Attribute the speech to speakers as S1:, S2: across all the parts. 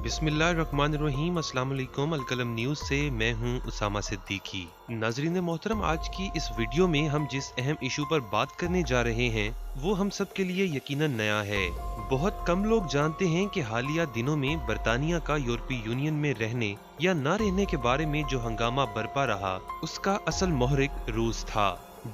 S1: बिस्मिल्लाहिर्रहमानिर्रहीम। अस्सलाम वालेकुम। अलकलम न्यूज़ से मैं हूं उसामा सिद्दीकी। नाज़रीन मोहतरम, आज की इस वीडियो में हम जिस अहम इशू पर बात करने जा रहे हैं वो हम सब के लिए यकीनन नया है। बहुत कम लोग जानते हैं कि हालिया दिनों में बरतानिया का यूरोपीय यूनियन में रहने या न रहने के बारे में जो हंगामा बरपा रहा उसका असल मोहरिक रूस था।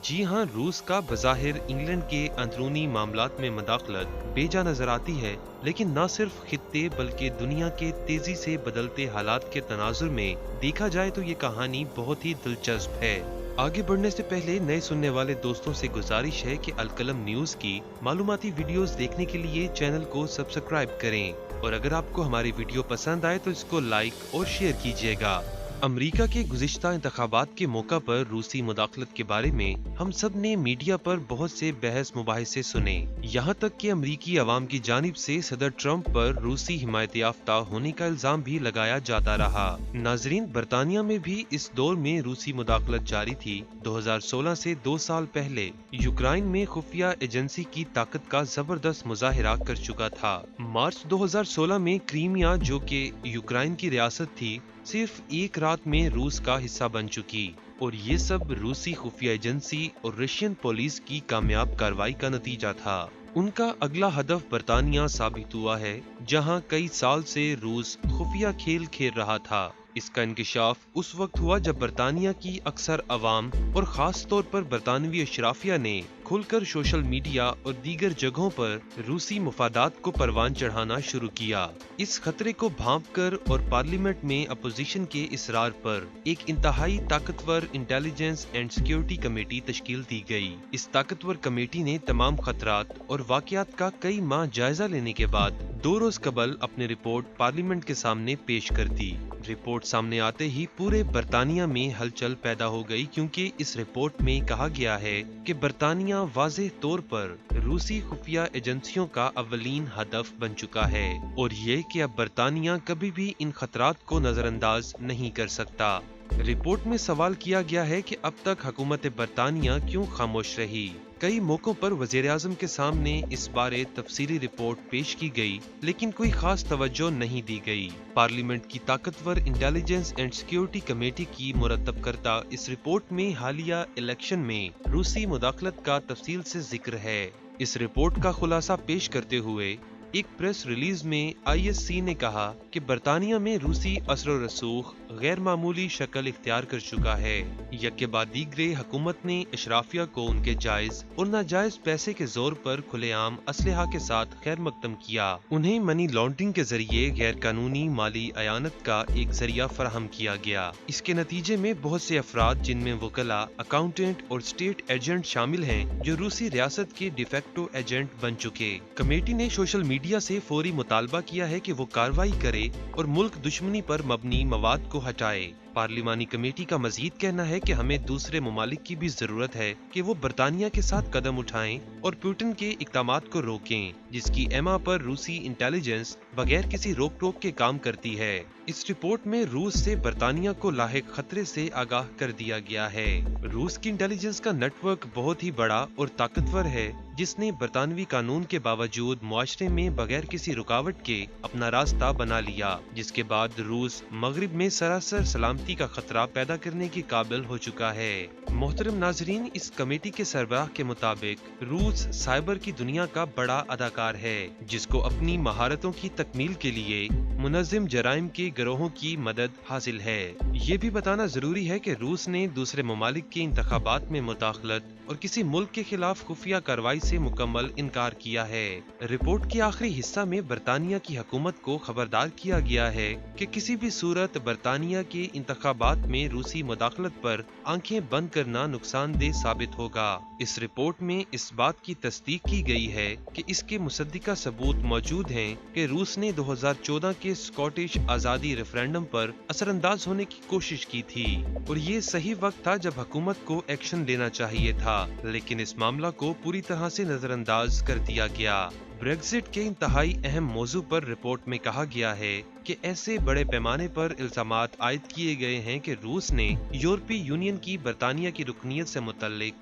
S1: जी हाँ, रूस का बज़ाहिर इंग्लैंड के अंदरूनी मामलात में मदाखलत बेजा नजर आती है, लेकिन न सिर्फ खित्ते बल्कि दुनिया के तेजी से बदलते हालात के तनाजुर में देखा जाए तो ये कहानी बहुत ही दिलचस्प है। आगे बढ़ने से पहले नए सुनने वाले दोस्तों से गुजारिश है कि अलकलम न्यूज़ की मालूमाती वीडियोस देखने के लिए चैनल को सब्सक्राइब करें, और अगर आपको हमारी वीडियो पसंद आए तो इसको लाइक और शेयर कीजिएगा। अमेरिका के गुज़िश्ता इंतखाबात के मौका पर रूसी मुदाखलत के बारे में हम सब ने मीडिया पर बहुत से बहस मुबाहिसे सुने। यहाँ तक कि अमेरिकी अवाम की जानिब से सदर ट्रंप पर रूसी हिमायत याफ्ता होने का इल्जाम भी लगाया जाता रहा। नाजरीन, बरतानिया में भी इस दौर में रूसी मुदाखलत जारी थी। 2016 से 2 साल पहले यूक्रेन में खुफिया एजेंसी की ताकत का जबरदस्त मुजाहिरा कर चुका था। मार्च 2016 में क्रीमिया, जो कि यूक्रेन की रियासत थी, सिर्फ एक रात में रूस का हिस्सा बन चुकी, और ये सब रूसी खुफिया एजेंसी और रशियन पुलिस की कामयाब कार्रवाई का नतीजा था। उनका अगला हदफ बरतानिया साबित हुआ है, जहां कई साल से रूस खुफिया खेल खेल रहा था। इसका इंकिशाफ उस वक्त हुआ जब बरतानिया की अक्सर अवाम और खास तौर पर बरतानवी अशराफिया ने खुलकर सोशल मीडिया और दीगर जगहों पर रूसी मुफादात को परवान चढ़ाना शुरू किया। इस खतरे को भांपकर और पार्लियामेंट में अपोजिशन के इसरार पर एक इंतहाई ताकतवर इंटेलिजेंस एंड सिक्योरिटी कमेटी तश्कील दी गई। इस ताकतवर कमेटी ने तमाम खतरात और वाकयात का कई माह जायजा लेने के बाद 2 रोज कबल अपनी रिपोर्ट पार्लियामेंट के सामने पेश कर दी। रिपोर्ट सामने आते ही पूरे बरतानिया में हलचल पैदा हो गई, क्योंकि इस रिपोर्ट में कहा गया है कि बरतानिया वाज़ेह तौर पर रूसी खुफिया एजेंसियों का अव्वलीन हदफ बन चुका है, और ये कि अब बरतानिया कभी भी इन खतरात को नजरअंदाज नहीं कर सकता। रिपोर्ट में सवाल किया गया है कि अब तक हुकूमत बरतानिया क्यों खामोश रही। कई मौकों पर वज़ीर-ए-आज़म के सामने इस बारे तफसीली रिपोर्ट पेश की गई, लेकिन कोई खास तवज्जो नहीं दी गई। पार्लियामेंट की ताकतवर इंटेलिजेंस एंड सिक्योरिटी कमेटी की मुरतब करता इस रिपोर्ट में हालिया इलेक्शन में रूसी मुदाखलत का तफसील से जिक्र है। इस रिपोर्ट का खुलासा पेश करते हुए एक प्रेस रिलीज में ISC ने कहा कि बरतानिया में रूसी असर व रसूख गैर मामूली शक्ल इख्तियार कर चुका है। यके बाद दीगरे हुकूमत ने अशराफिया को उनके जायज और नाजायज पैसे के जोर पर खुलेआम असलहा के साथ खैर मकदम किया। उन्हें मनी लॉन्ड्रिंग के जरिए गैर कानूनी माली अयानत का एक जरिया फराहम किया गया। इसके नतीजे में बहुत से अफराद, जिनमें वकला, अकाउंटेंट और स्टेट एजेंट शामिल हैं, जो रूसी रियासत के डिफेक्टो एजेंट बन चुके। कमेटी ने सोशल मीडिया से फौरी मुतालबा किया है कि वो कार्रवाई करे और मुल्क दुश्मनी पर मबनी मवाद को हटाए। पार्लिमानी कमेटी का मजीद कहना है कि हमें दूसरे ममालिक की भी जरूरत है कि वो बरतानिया के साथ कदम उठाएं और पुतिन के इक़दामात को रोकें, जिसकी एमा पर रूसी इंटेलिजेंस बगैर किसी रोक टोक के काम करती है। इस रिपोर्ट में रूस से बरतानिया को लाहिक खतरे से आगाह कर दिया गया है। रूस की इंटेलिजेंस का नेटवर्क बहुत ही बड़ा और ताकतवर है, जिसने बरतानवी कानून के बावजूद मुआशरे में बगैर किसी रुकावट के अपना रास्ता बना लिया, जिसके बाद रूस मगरिब में सरासर सलामती का खतरा पैदा करने के काबिल हो चुका है। मोहतरम नाजरीन, इस कमेटी के सरबराह के मुताबिक रूस साइबर की दुनिया का बड़ा अदाकार है, जिसको अपनी महारतों की तकमील के लिए मुनज़्ज़म जराइम के गिरोहों की मदद हासिल है। ये भी बताना जरूरी है कि रूस ने दूसरे ममालिक के इंतखाबात में मुदाखलत और किसी मुल्क के खिलाफ खुफिया कार्रवाई से मुकम्मल इनकार किया है। रिपोर्ट के आखिरी हिस्सा में बरतानिया की हुकूमत को खबरदार किया गया है कि किसी भी सूरत बरतानिया के इंतखाबात में रूसी मुदाखलत पर आंखें बंद करना नुकसानदेह साबित होगा। इस रिपोर्ट में इस बात की तस्दीक की गई है कि इसके मुसद्दिका सबूत मौजूद हैं कि रूस ने 2014 के स्कॉटिश आज़ादी रेफरेंडम पर असरअंदाज होने की कोशिश की थी, और ये सही वक्त था जब हुकूमत को एक्शन लेना चाहिए था, लेकिन इस मामला को पूरी तरह से नजरअंदाज कर दिया गया। ब्रेक्जिट के इंतहाई अहम मौजू पर रिपोर्ट में कहा गया है कि ऐसे बड़े पैमाने पर इल्जामात आयद किए गए हैं कि रूस ने यूरोपीय यूनियन की बरतानिया की रुकनीत से मुतल्लिक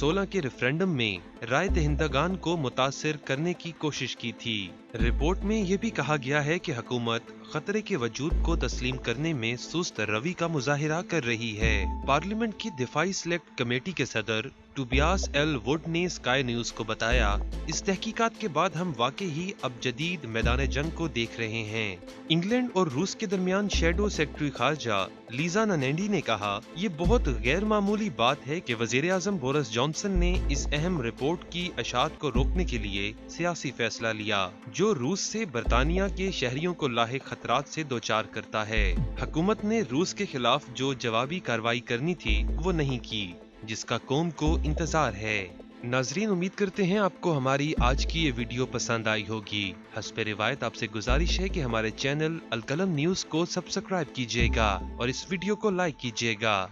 S1: 2016 के रेफरेंडम में राय दहिंदगान को मुतासिर करने की कोशिश की थी। रिपोर्ट में ये भी कहा गया है कि हुकूमत खतरे के वजूद को तस्लीम करने में सुस्त रवि का मुजाहिरा कर रही है। पार्लियामेंट की दिफाई सिलेक्ट कमेटी के सदर टुबियास एल वुड ने स्काई न्यूज को बताया, इस तहकीकात के बाद हम वाकई ही अब जदीद मैदान जंग को देख रहे हैं। इंग्लैंड और रूस के दरमियान शेडो सेक्रेटरी खारजा लीजा ननेंडी ने कहा, ये बहुत गैर मामूली बात है कि वजीर आजम बोरिस जॉनसन ने इस अहम रिपोर्ट की अशात को रोकने के लिए सियासी फैसला लिया, जो रूस से बरतानिया के शहरियों को लाहिक खतरात से दोचार करता है। हुकूमत ने रूस के खिलाफ जो जवाबी कार्रवाई करनी थी वो नहीं की, जिसका कौम को इंतजार है। नाजरीन, उम्मीद करते हैं आपको हमारी आज की ये वीडियो पसंद आई होगी। हस्बे रिवायत आपसे गुजारिश है कि हमारे चैनल अलकलम न्यूज को सब्सक्राइब कीजिएगा और इस वीडियो को लाइक कीजिएगा।